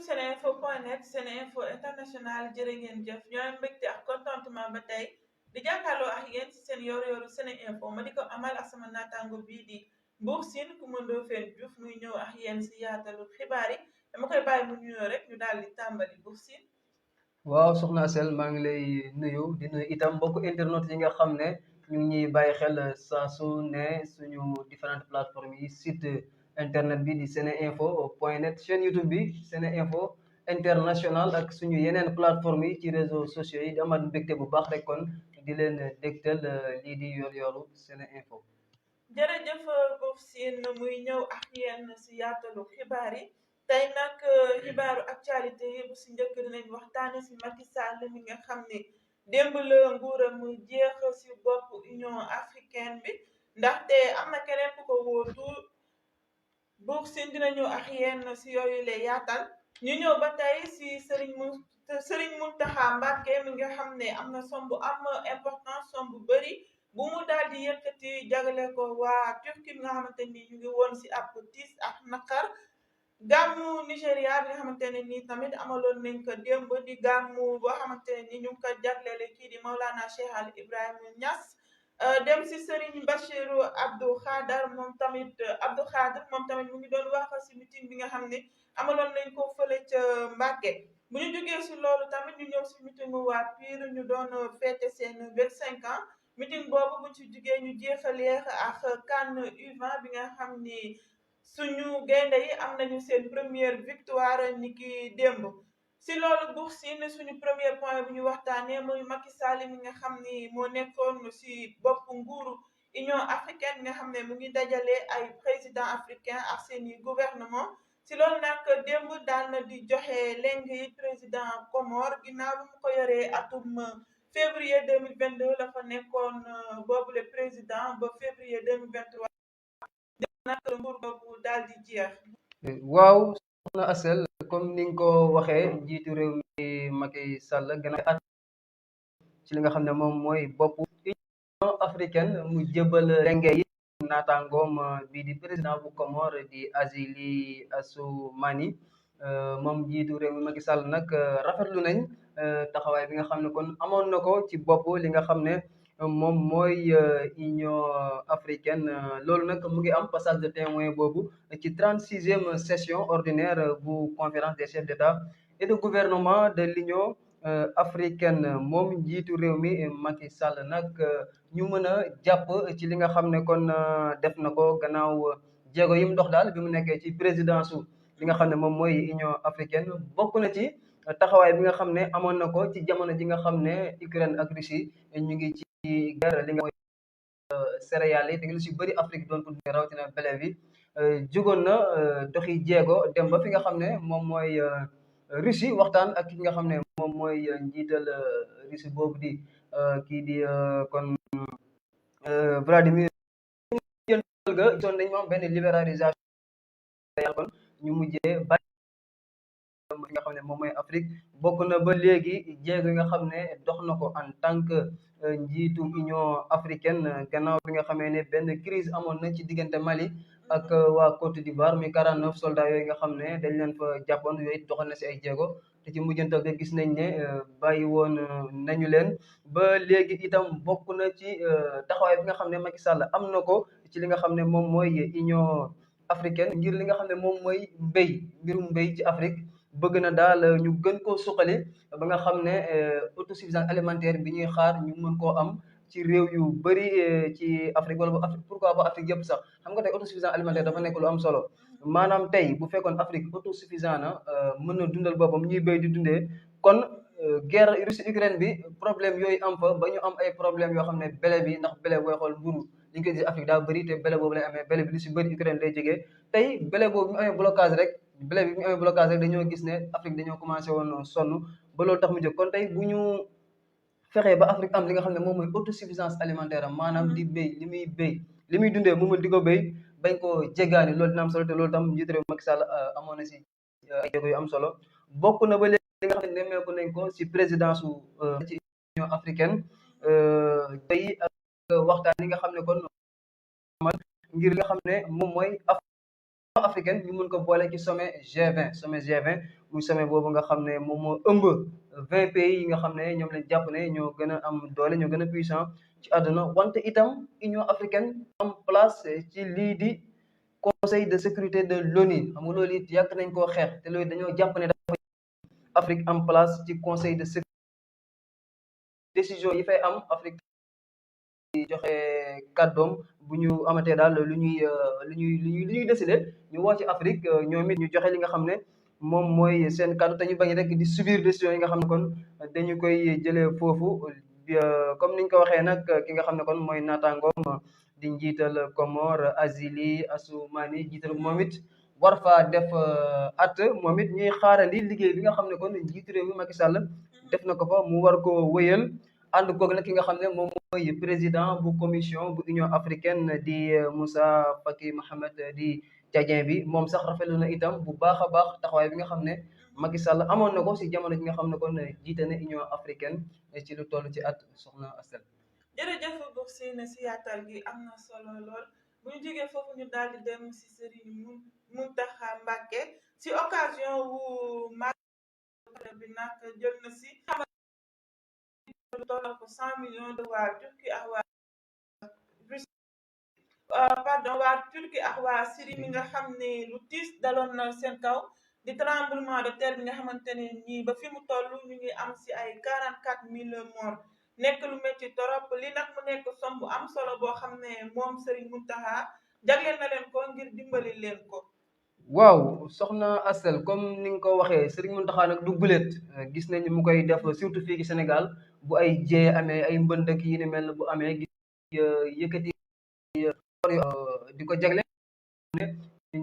seneinfo.net Seneinfo International jërë ngeen jëf ñooy mbégte ak contentement ba tey di jàkkaarloo ak yéen ci seen yor-yoru Seneinfo ma di ko amal ak sama naataango bii di Mbour Sine Coumba Ndoffène Diouf muy ñëw ak yéen si yaatalu xibaar yi dama koy bàyyi mu nuyoo rek ñu daal di tàmbali Mbour Sine. waaw soxna Asel maa ngi lay nuyu di nuyu itam mbokku internet yi nga xam ne ñu ngi ñuy bàyyi xel saa su ne suñu différentes plateformes yi site internet bi di seneinfo.net chaîne YouTube bi Seneinfo International ak suñu yeneen plateformes yi ci réseaux sociaux yi di amaat mbégte bu baax rek kon di leen dégtal lii di yor-yoru Seneinfo. jërëjëf Mbour Sine muy ñëw ak yéen si yaatalu xibaar yi. tey nag xibaaru actualité yi bu si njëkk dinañ waxtaane si Macky Sall mi nga xam ni démb la nguuram mu jeex si bopp Union africaine bi ndaxte am na keneen ku ko wóotu Buur Sine dinañu ak yéen si yooyu lay yaatal ñu ñëw ba tey si Serigne Mountakha Mbacké mi nga xam ne am na somb am importance somb bu bëri bu mu daal di yëkkati jagale ko waa Turquie bi nga xamante ni ñu ngi woon si ab tiis ak naqar gàmmu Nigéria bi nga xamante ne nii tamit amaloon nañ ko démb di gàmmu boo xamante ne ni ñu ngi ko jagleele kii di Maulana Cheikh Al Ibrahima Niass dem si Serigne Bachiru Abdou Khadar moom tamit mu ngi doon wax si meeting bi nga xam ne amaloon nañ ko fële ca Mbàkke bu ñu jógee si loolu tamit ñu ñëw si meeting waa Pire ñu doon fêté seen 25 ans meeting boobu bu ci jógee ñu jeexalee ak CAN U20 bi nga xam ni suñu gaynde yi am nañu seen première victoire ni ki démb si loolu Buur Sine suñu premier point bu ñu waxtaanee mooy Macky Sall mi nga xam ni moo nekkoon si bopp nguuru Union africaine nga xam ne mu ngi dajale ay président africain ak seeni gouvernement si loolu nag démb daal na di joxe leng yi président Comore ginnaaw bi mu ko yoree atum février 2022 la fa nekkoon boobu le président ba février 2023 nag nguur boobu daal di jeex. waaw soxna Asel comme ni nga ko waxee njiitu réew mi Macky Sall gannaaw at ci li nga xam ne moom mooy bopp Union africaine mu jëbal lenge yi naataangoom bii di président bu Comore di Azali Assoumani moom njiitu réew mi Macky Sall nag rafetlu nañ taxawaay bi nga xam ne kon amoon na ko ci bopp li nga xam ne moom mooy Union africaine loolu nag mu ngi am passage de témoin boobu ci 36e session ordinaire bu conférence des chefs d'État et de gouvernement de l'Union africaine moom njiitu réew mi Macky Sall nag ñu mën a jàpp ci li nga xam ne kon def na ko gannaaw jéego yi mu dox daal bi mu nekkee ci présidence su li nga xam ne moom mooy Union africaine bokk na ci taxawaay bi nga xam ne amoon na ko ci jamono ji nga xam ne Ukraine ak Russie ñu ngi ci guerre li nga mooy céréales yi te lu si bëri Afrique doon ko dundee rawatina blé bi jugoon na doxi jéego dem ba fi nga xam ne moom mooy Russie waxtaan ak ki nga xam ne moom mooy njiital Russie boobu di kii di kon Vladimir jëntal ga gisoon nañ moom benn libéralisation kon ñu mujjee li nga xam ne moom mooy Afrique bokk na ba léegi jéego yi nga xam ne dox na ko en tant que njiitu Union africaine gannaaw bi nga xamee ne benn crise amoon na ci diggante Mali ak waa Côte d'Ivoire mi 49 soldats yooyu nga xam ne dañ leen fa jàppoon yooyu doxal na si ay jéego te ci mujjantal ga gis nañ ne bàyyi woon nañu leen ba léegi itam bokk na ci taxawaay bi nga xam ne Macky Sall am na ko ci li nga xam ne moom mooy Union africaine ngir li nga xam ne moom mooy mbirum mbéy ci Afrique bëgg na daal ñu gën koo suqali ba nga xam ne autosuffisance alimentaire bi ñuy xaar ñu mën koo am ci réew yu bëri ci Afrique wala ba Afrique pourquoi ba Afrique yëpp sax xam nga tey autosuffisance alimentaire dafa nekk lu am solo maanaam tey bu fekkoon Afrique autosuffisant na mën na dundal boppam ñuy béy di dundee kon guerre Russie Ukraine bi problème yooyu am fa ba ñu am ay problème yoo xam ne blé bi ndax blé booy xool mburu li ñu koy gis Afrique daa bëri te blé boobu lay amee blé bi lu si bëri Ukraine lay jógee tey blé boobu ñu amee blocage rek dañoo gis ne Afrique dañoo commencé woon sonn ba loolu tax mu jóg kon tey bu ñu fexee ba Afrique am li nga xam ne moom mooy autosuffisance alimentaire am maanaam di béy li muy dundee moom di ko béy bañ ko jéggaani loolu dina am solo te loolu tam njiitu réew Macky Sall amoon na si ay jéego yu am solo bokk na ba léegi li nga xam ne nemmeeku nañ ko si présidence su ci Union africaine tey ak waxtaan yi nga xam ne kon ngir li nga xam ne moom mooy africaine ñu mun ko boole ci sommet G20 muy sommet boobu nga xam ne moom moo ëmb 20 pays yi nga xam ne ñoom lañ jàpp ne ñoo gën a am doole ñoo gën a puissant ci àdduna wante itam Union africaine am place ci lii di conseil de sécurité de l'ONU xam nga loolu it yàgg nañ koo xeex te loolu dañoo jàpp ne dafa Afrique am place ci conseil de sécurité décision yi fay am Afrique di joxe kàddoom bu ñu amatee daal lu ñuy décider ñu woo ci Afrique ñoom it ñu joxe li nga xam ne moom mooy seen kàddu te ñu bañ rek di subir décision yi nga xam ne kon dañu koy jëlee foofu comme niñ ko waxee nag ki nga xam ne kon mooy naataangoom di njiital Comore Azili Assoumani jiital moom it war faa def at moom it ñuy xaarandi liggéey bi nga xam ne kon njiitu réew mi Macky Sall def na ko fa mu war ko wëyal ànd koog nag ki nga xam ne moom mooy président bu commission bu Union africaine di Moussa Faki Mohamed di Tchadien bi moom sax rafetlu na itam bu baax a baax taxawaay bi nga xam ne Macky Sall amoon na ko si jamono ji nga xam ne kon jiite na Union africaine ci lu toll ci at soxna Astel. jërëjëf Bour Sine si yaatal gi am na solo lool bu ñu jógee foofu ñu daal di dem si Serigne Mountakha Mbacké si occasion wu màggal bi nag jël na si lu tolloo ko 100 millions de waa Turquie ak waa Turquie ak waa Syrie mi nga xam ne lu tiis daloon na seen kaw di tremblement de terre bi nga xamante ne ñii ba fi mu toll ñu ngi am si ay 44 000 morts nekk lu métti torop li nag mu nekk som bu am solo boo xam ne moom Serigne Mountakha jagleel na leen ko ngir dimbali leen ko. waaw soxna Astel comme ni nga ko waxee Serigne Mountakha nag du guléet gis nañu mu koy def surtout fii ci Sénégal bu ay jee amee ay mbënd ak yi ni mel bu amee gis yëkkati di ko jagle ne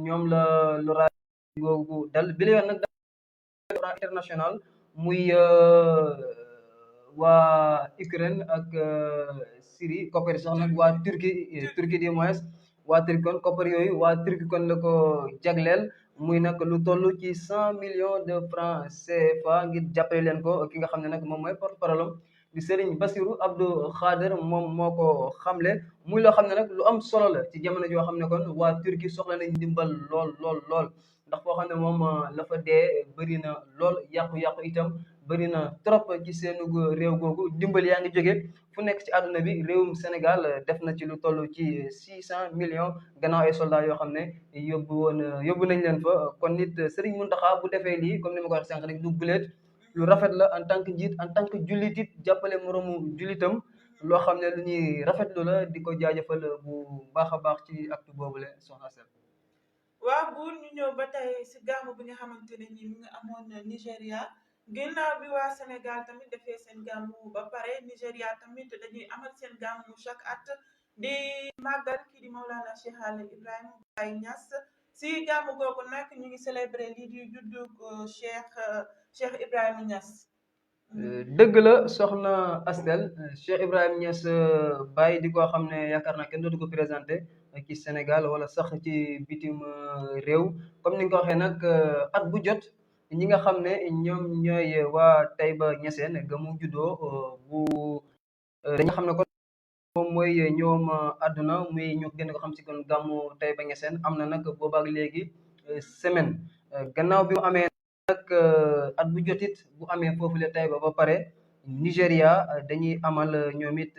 ñoom la loraange googu dal bi la yoon nag daal international muy waa Ukraine ak Syrie koppar sax nag waa Turquie du moins waa Turquie kon koppar yooyu waa Turquie kon la ko jagleel muy nag lu toll ci 100 millions de francs CFA ngir jàppale leen ko ki nga xam ne nag moom mooy porte-parole di Serigne Bassirou Abdou Khader moom moo ko xamle muy loo xam ne nag lu am solo la ci jamono joo xam ne kon waa Turquie soxla nañ ndimbal lool ndax foo xam ne moom la fa dee bëri na lool yàqu-yàqu itam bëri na trop ci seenu réew googu dimbal yaa ngi jóge fu nekk ci àdduna bi réewum Sénégal def na ci lu toll ci 600 millions gannaaw ay soldats yoo xam ne yóbbu nañ leen fa kon nit Serigne Mountakha bu defee lii comme ni ma ko waxee sànq rek du guleet lu rafet la en tant que njiit en tant que jullit it jàppale moroomu jullitam loo xam ne lu ñuy rafetlu la di ko jaajëfal bu baax a baax ci acte boobule soxna Sène. waaw buur ñu ñëw ba tey si gàmmu bi nga xamante ne ñi mu ngi amoon Nigéria ginnaaw bi waa Sénégal tamit defee seen gàmmu ba pare Nigéria tamit dañuy amal seen gàmmu chaque at di màggal kii di Maulana Cheikh Ali Ibrahima Baye Niass si gàmmu googu nag ñu ngi célébré lii di juddu Cheikh Ibrahima Niass. dëgg la soxna Astel Cheikh Ibrahima Niass Baye di ko xam ne yaakaar naa kenn dootu ko présenté ci Sénégal wala sax ci bitim réew comme ni nga ko waxee nag at bu jot ñi nga xam ne ñoom ñooy waa Taïba Niassène gamu juddoo bu dañu xam ne kon moom mooy ñoom àdduna muy ñu gën ko xam si kon gàmmu Taïba Niassène am na nag boobaak léegi semaine gannaaw bi mu amee nag at bu jotit bu amee foofu la Taïba ba pare Nigéria dañuy amal ñoom it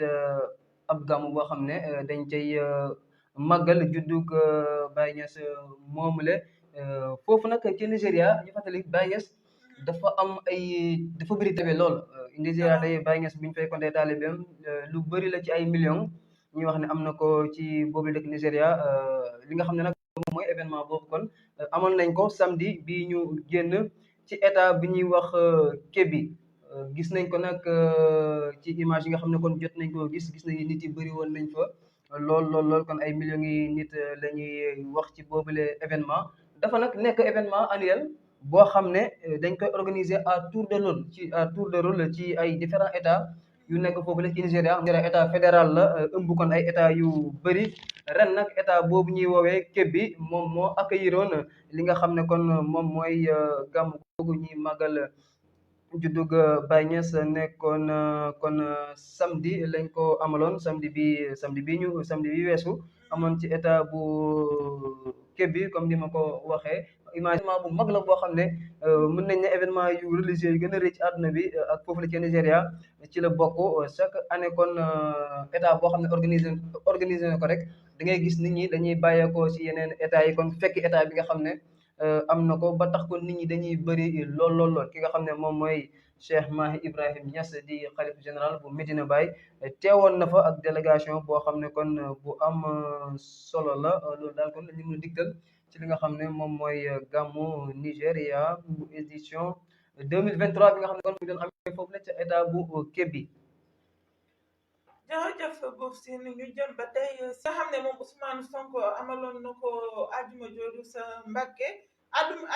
ab gàmmu boo xam ne dañ cay màggal juddug Baye Niass moomule foofu nag ci Nigéria ñu fàttali Baye Niass dafa bëri tabe lool Nigéria day Baye Niass bi ñu fay compter taalibeem lu bëri la ci ay millions ñuy wax ne am na ko ci boobu dëkk Nigéria li nga xam ne nag moom mooy événement boobu kon amoon nañ ko samedi bi ñu génn ci état bi ñuy wax Kebbi gis nañ ko nag ci image yi nga xam ne kon jot nañ ko gis nañu nit yi bëri woon nañ fa lool kon ay millions yi nit la ñuy wax ci boobule événement dafa nag nekk événement annuel boo xam ne dañ koy organiser à tour de rôle ci ay différents états yu nekk foofu la ci Nigéria état fédéral la ëmb kon ay état yu bëri ren nag état boobu ñuy woowee Kebbi moom moo accueilliroon li nga xam ne kon moom mooy gàmmu googu ñuy màggal juddug Baye Niass nekkoon kon samedi lañ ko amaloon samedi bi weesu amoon ci état bu Kebbi comme ni ma ko waxee événement bu mag la boo xam ne mën nañ ne événement yu religieux yu gën a rëy ci àdduna bi ak foofu la ci Nigéria ci la bokk chaque année kon état boo xam ne organisé na ko rek da ngay gis nit ñi dañuy bàyyeekoo ci yeneen état yi kon fekk état bi nga xam ne am na ko ba tax kon nit ñi dañuy bëri lool ki nga xam ne moom mooy Cheikh Mahi Ibrahim Niass di xalif général bu Medina Baye teewoon na fa ak délégation boo xam ne kon bu am solo la loolu daal kon lañu mën a digtal ci li nga xam ne moom mooy gàmmu Nigéria bu édition 2023 bi nga xam ne kon mu doon amee foofu la ca état bu Kebbi. jërëjëf Bour Sine ñu jëm ba tey si nga xam ne moom Ousmane Sonko amaloon na ko àjjuma jooju sa Mbàkke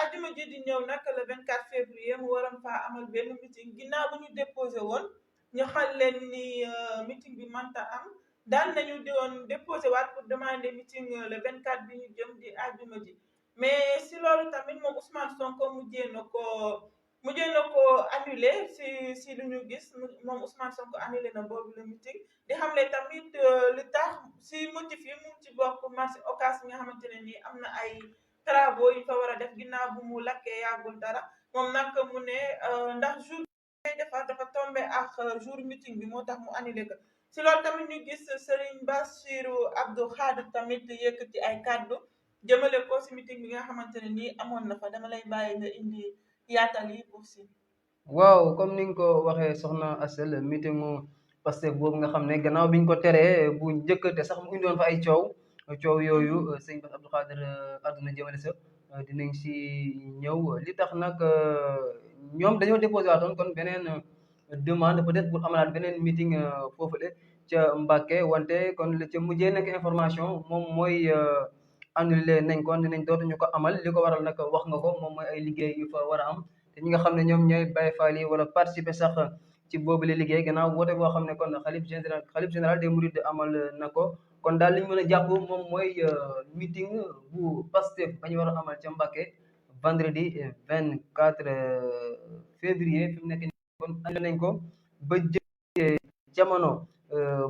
àjjuma ji di ñëw nag le 24 février mu waroon faa amal benn meeting ginnaaw bu ñu déposé woon ñu xal leen ni meeting bi mënta am daan nañu doon déposé waat pour demander meeting le 24 bi ñu jëm di àjjuma ji mais si loolu tamit moom Ousmane Sonko mujjee na ko annulé si lu ñu gis moom Ousmane Sonko annulé na boobu le meeting di xamle tamit li tax si motif yi mu ci bokk marché Ocass bi nga xamante ne nii am na ay travaux yu fa war a def ginnaaw bu mu lakkee yàggul dara moom nag mu ne ndax jour bi defar dafa tombé ak jour meeting bi moo tax mu annulé ko si loolu tamit ñu gis Serigne Bassirou Abdou Khadre tamit yëkkati ay kàddu jëmale ko si meeting bi nga xamante ne nii amoon na fa dama lay bàyyi nga indi yaatal yi pour si waaw comme ni nga ko waxee soxna Asel meetingu Pastef boobu nga xam ne gannaaw biñ ko teree bu njëkk te sax mu indoon fa ay coow yooyu sëñ Bass Abdou Khadre àdduna jëmale sa dinañ si ñëw li tax nag ñoom dañoo déposé waatoon kon beneen demande peut-être pour amalaat beneen meeting foofule ca Mbàkke wante kon la ca mujjee nekk information moom mooy annulé nañ ko dinañ dootuñu ko amal li ko waral nag wax nga ko moom mooy ay liggéey yu fa war a am te ñi nga xam ne ñoom ñooy Baye Fall yi wala participer sax ci boobu la liggéey gannaaw woote boo xam ne kon xalif général des mourides amal na ko kon daal li ñu mën a jàpp moom mooy meeting bu Pastef ba ñu war a amal ca Mbacké vendredi 24 février fi mu nekk nii kon andi nañ ko ba jamono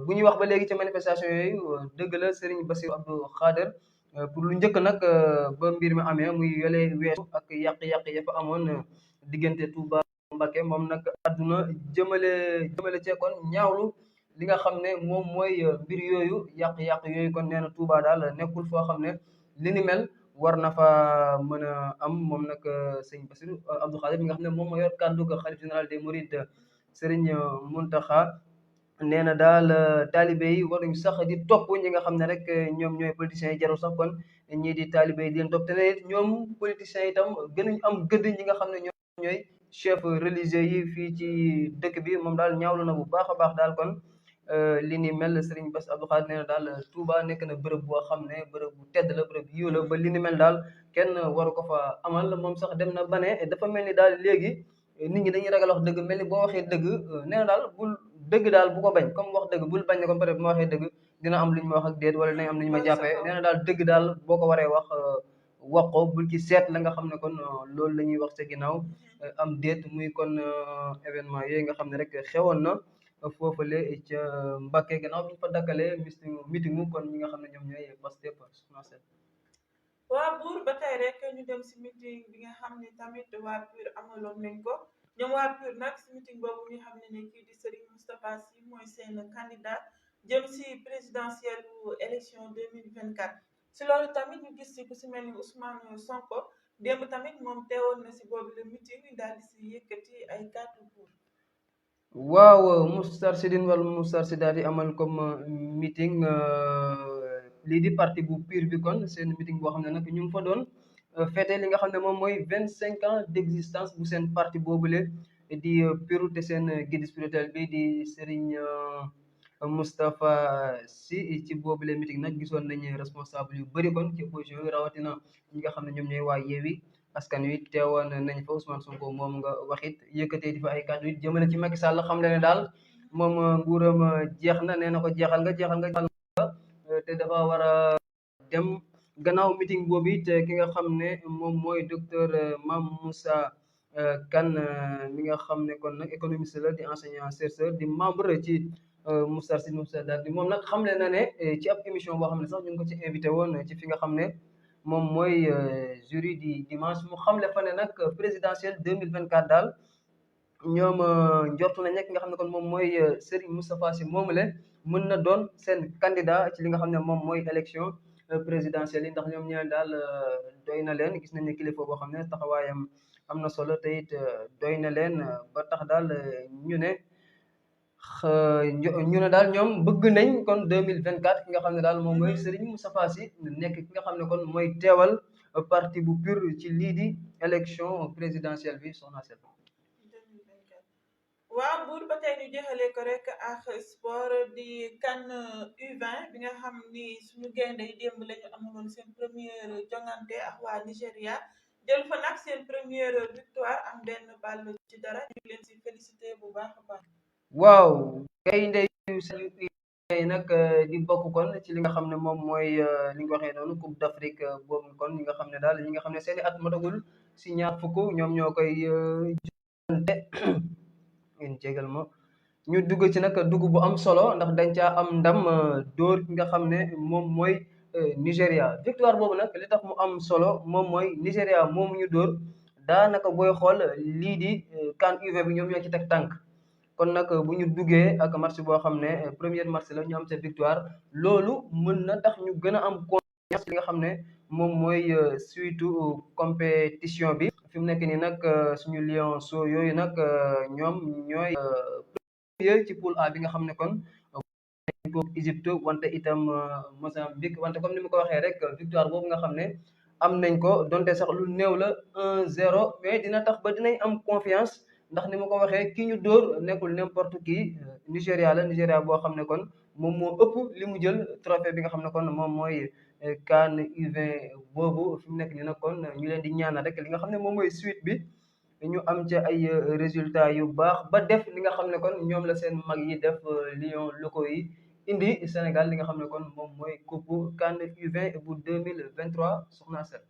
bu ñuy wax ba léegi ca manifestation yooyu dëgg la Serigne Bassirou Abdou Khadre pour lu njëkk nag ba mbir mi amee muy yole weesu ak yàq-yàq ya fa amoon diggante Touba Mbacké moom nag àdduna jëmale cee kon ñaawlu li nga xam ne moom mooy mbir yooyu yàq-yàq yooyu kon nee na Touba daal nekkul foo xam ne li ni mel war na fa mën a am moom nag sëñ Bassirou Abdou Khadre mi nga xam ne moom moo yor kàddu ko xalif général des mourides Serigne Mountakha nee na daal taalibe yi waruñ sax di topp ñi nga xam ne rek ñoom ñooy politiciens yi jarul sax kon ñii di taalibe yi di leen topp te ne ñoom politiciens yi itam gënuñ am gëdd ñi nga xam ne ñoom ñooy chef religieux yi fii ci dëkk bi moom daal ñaawlu na bu baax a baax daal kon li ni mel Serigne Bass Abdou Khadre nee na daal Touba nekk na bërëb boo xam ne bërëb bu tedd la bërëb yiw la ba li ni mel daal kenn waru ko fa amal moom sax dem na ba ne dafa mel ni daal léegi nit ñi dañuy ragal wax dëgg mel ni boo waxee dëgg nee na daal bul dëgg daal bu ko bañ comme wax dëgg bul bañ ne comme peut être bu ma waxee dëgg dina am lu ñu ma wax ak déet wala dinañ am lu ñu ma jàppee nee na daal dëgg daal boo ko waree wax ko bul ci seet la nga xam ne kon loolu la ñuy wax sa ginnaaw am déet muy kon événement yooyu nga xam ne rek xewoon na foofale ca Mbacké gannaaw bi ñu fa dakkalee meetingu kon ñi nga xam ne ñoom ñooy Pastef waa buur ba tey rek ñu dem si meeting bi nga xam ne tamit waa PUR amaloon nañ ko ñoom waa PUR nag si meeting boobu ñu xam ne kii di Serigne Moustapha Sy mooy seen candidat jëm si présidentielle bu élection 2024 si loolu tamit ñu gis si ku si mel ni Ousmane Sonko démb tamit moom teewoon na si boobu le meeting daal di si yëkkati ay kàddu buur waaw Moustarchidine wala Moustarchidaty di amal comme meeting lii di parti bu PUR bi kon seen meeting boo xam ne nag ñu ngi fa doon fêté li nga xam ne moom mooy 25 ans d'existence bu seen parti boobule di PUR te seen guide spirituel bi di Serigne Moustapha Sy ci boobule meeting nag gisoon nañu responsable yu bëri kon ci opposition yi rawatina ñi nga xam ne ñoom ñooy waa Yewwi Askan Wi teewoon nañ fa Ousmane Sonko moom nga waxit yëkkatee di fa ay kàddu it jëmale ci Macky Sall xam le ne daal moom nguuram jeex na nee na ko jeexal nga te dafa war a dem gannaaw meeting boobu it ki nga xam ne moom mooy docteur Mame Moussa Kane mi nga xam ne kon nag économiste la di enseignant chercheur di membre ci Moustarchidine Moustarchidaty moom nag xamle na ne ci ab émission boo xam ne sax ñu ngi ko ci invité woon ci fi nga xam ne moom mooy jury di dimanche mu xamle fa ne nag présidentielle 2024 daal ñoom njortu nañ ki nga xam ne kon moom mooy Serigne Moustapha Sy moomule mën na doon seen candidat ci li nga xam ne moom mooy élection présidentielle yi ndax ñoom ñeen daal doy na leen gis nañ ne kilifa boo xam ne taxawaayam am na solo te it doy na leen ba tax daal ñu ne daal ñoom bëgg nañ kon 2024 ki nga xam ne daal moom mooy Serigne Moustapha Sy nekk ki nga xam ne kon mooy teewal parti bu PUR ci lii di élection présidentielle bi soxna Seck. waaw buur ba tey ñu jeexalee ko rek ak sport di CAN U20 bi nga xam ni suñu gaynde yi démb la ñu amaloon seen première jongante ak waa Nigéria jël fa nag seen première victoire am benn ball ci dara ñu leen si félicité bu baax a baax. waaw gaynde yu nag di bokk kon ci li nga xam ne moom mooy li nga waxee noonu Coupe d'Afrique boobu kon ñi nga xam ne daal ñi nga xam ne seeni at matagul si ñaar fukk ñoom ñoo koy jongante ngeen jégal ma ñu dugg ci nag dugg bu am solo ndax dañ caa am ndam dóor ki nga xam ne moom mooy Nigéria victoire boobu nag li tax mu am solo moom mooy Nigéria moomu ñu dóor daanaka booy xool lii di CAN U20 bi ñoom ñoo ci teg tànk kon nag bu ñu duggee ak match boo xam ne première match la ñu am sa victoire loolu mën na tax ñu gën a am confiance li nga xam ne moom mooy suite compétition bi fi mu nekk nii nag suñu Lionceaux yooyu nag ñoom ñooy premier ci poule A bi nga xam ne kon ko Égypte wante itam Mozambique wante comme ni ma ko waxee rek victoire boobu nga xam ne am nañ ko donte sax lu néew la 1-0 mais dina tax ba dinañ am confiance ndax ni ma ko waxee ki ñu dóor nekkul n'importe qui Nigéria boo xam ne kon moom moo ëpp li mu jël trophée bi nga xam ne kon moom mooy CAN U20 boobu fi mu nekk nii nag kon ñu leen di ñaanal rek li nga xam ne moom mooy suite bi ñu am ca ay résultats yu baax ba def li nga xam ne kon ñoom la seen mag yi def Lions locaux yi indi Sénégal li nga xam ne kon moom mooy coupe CAN U20 bu 2023 soxna Seck.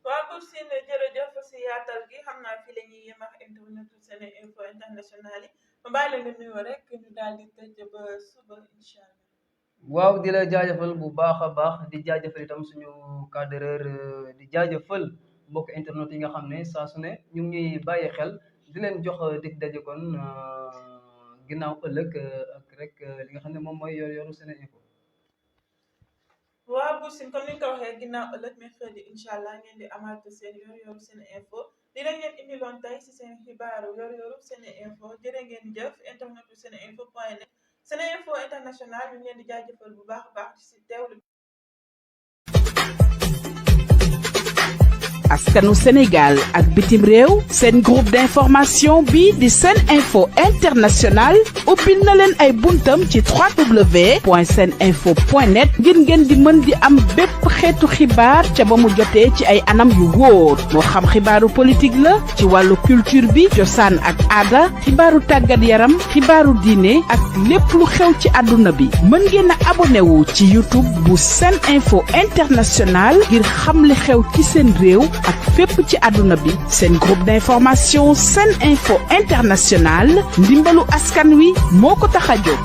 waaw Bour Sine jërëjëf si yaatal gi xam naa fi la ñuy yem ak internet Sene Info International yi ma bàyyi la nga nuyoo rek ñu daal di tëj ba suba incha allah. waaw di la jaajëfal bu baax a baax di jaajëfal itam suñu cadreur di jaajëfal mbokk internet yi nga xam ne saa su ne ñu ngi ñuy bàyyi xel di leen jox dig daje kon ginnaaw ëllëg ak rek li nga xam ne moom mooy yoru Sene Info. waaw Bour Sine comme ni nga ko waxee ginnaaw ëllëg mercredi incha allah ngeen di amaat seen yoru Sene Info li la ngeen indiloon tey si seen xibaaru yoru Sene Info jërë ngeen jëf internet Sene Info point net Sene Info International ñu ngi leen di jaajëfal bu baax a baax si teewlu. askanu Sénégal ak bitim réew seen groupe d'information bi di Sene Info International ubbil na leen ay buntam ci www.seneinfo.net ngir ngeen di mën di am bépp xeetu xibaar ca ba mu jotee ci ay anam yu wóor moo xam xibaaru politique la ci wàllu culture bi cosaan ak aada xibaaru tàggat yaram xibaaru diine ak lépp lu xew ci àdduna bi mën ngeen a abonné wu ci YouTube bu Sene Info International ngir xam li xew ci seen réew ak fépp ci àdduna bi seen groupe d'information Sene Info International ndimbalu askan wi moo ko tax a jóg